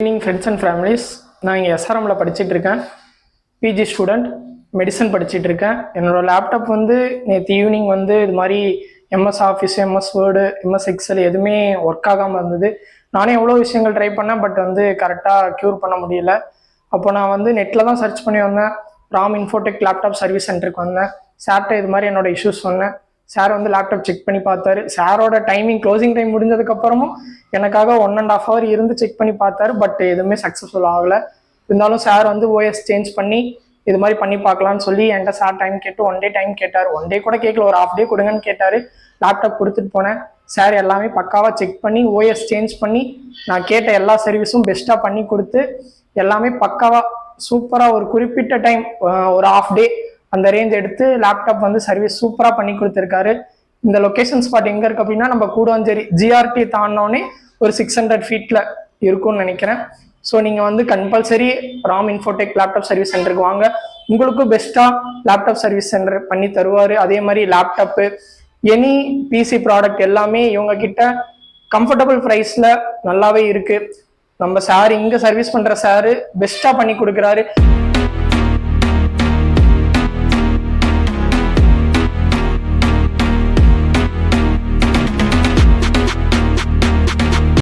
Evening friends and families. நான் இங்கே எஸ்ஆர்எம்மில் படிச்சுட்டு இருக்கேன். பிஜி ஸ்டூடெண்ட், மெடிசன் படிச்சுட்டு இருக்கேன். என்னோடய லேப்டாப் நேற்று ஈவினிங் இது மாதிரி MS office, MS word, MS XL எதுவுமே ஒர்க் ஆகாமல் இருந்தது. நானே எவ்வளோ விஷயங்கள் ட்ரை பண்ணேன், பட் கரெக்டாக க்யூர் பண்ண முடியல. அப்போ நான் நெட்டில் தான் சர்ச் பண்ணி வந்தேன். ராம் இன்ஃபோடெக் லேப்டாப் சர்வீஸ் சென்டருக்கு வந்தேன். சார்கிட்ட இது மாதிரி என்னோட இஷ்யூஸ் சொன்னேன். சார் லேப்டாப் செக் பண்ணி பார்த்தாரு. சாரோட டைமிங் க்ளோசிங் டைம் முடிஞ்சதுக்கப்புறமும் எனக்காக 1.5 hour இருந்து செக் பண்ணி பார்த்தாரு. பட் எதுவுமே சக்ஸஸ்ஃபுல் ஆகலை. இருந்தாலும் சார் ஓஎஸ் சேஞ்ச் பண்ணி இது மாதிரி பண்ணி பார்க்கலான்னு சொல்லி என்கிட்ட சார் டைம் கேட்டு 1 day டைம் கேட்டார். 1 day கூட கேட்கல, ஒரு ½ day கொடுங்கன்னு கேட்டார். லேப்டாப் கொடுத்துட்டு போனேன். சார் எல்லாமே பக்காவாக செக் பண்ணி ஓஎஸ் சேஞ்ச் பண்ணி நான் கேட்ட எல்லா சர்வீஸும் பெஸ்ட்டாக பண்ணி கொடுத்து எல்லாமே பக்காவாக சூப்பராக ஒரு குறிப்பிட்ட டைம், ஒரு ½ day அந்த ரேஞ்ச் எடுத்து லேப்டாப் சர்வீஸ் சூப்பராக பண்ணி கொடுத்துருக்காரு. இந்த லொக்கேஷன் ஸ்பாட் எங்கே இருக்குது அப்படின்னா, நம்ம கூடுவாஞ்சேரி ஜிஆர்டி தாண்டினோடனே ஒரு 600 feet இருக்கும்னு நினைக்கிறேன். ஸோ நீங்கள் compulsory Ram Infotech laptop service சென்டருக்கு வாங்க. உங்களுக்கும் பெஸ்ட்டாக லேப்டாப் சர்வீஸ் சென்டர் பண்ணி தருவார். அதே மாதிரி லேப்டாப்பு, எனி பிசி ப்ராடக்ட் எல்லாமே இவங்க கிட்ட கம்ஃபர்டபுள் ப்ரைஸில் நல்லாவே இருக்குது. நம்ம சார் இங்கே சர்வீஸ் பண்ணுற சாரு பெஸ்ட்டாக பண்ணி கொடுக்குறாரு.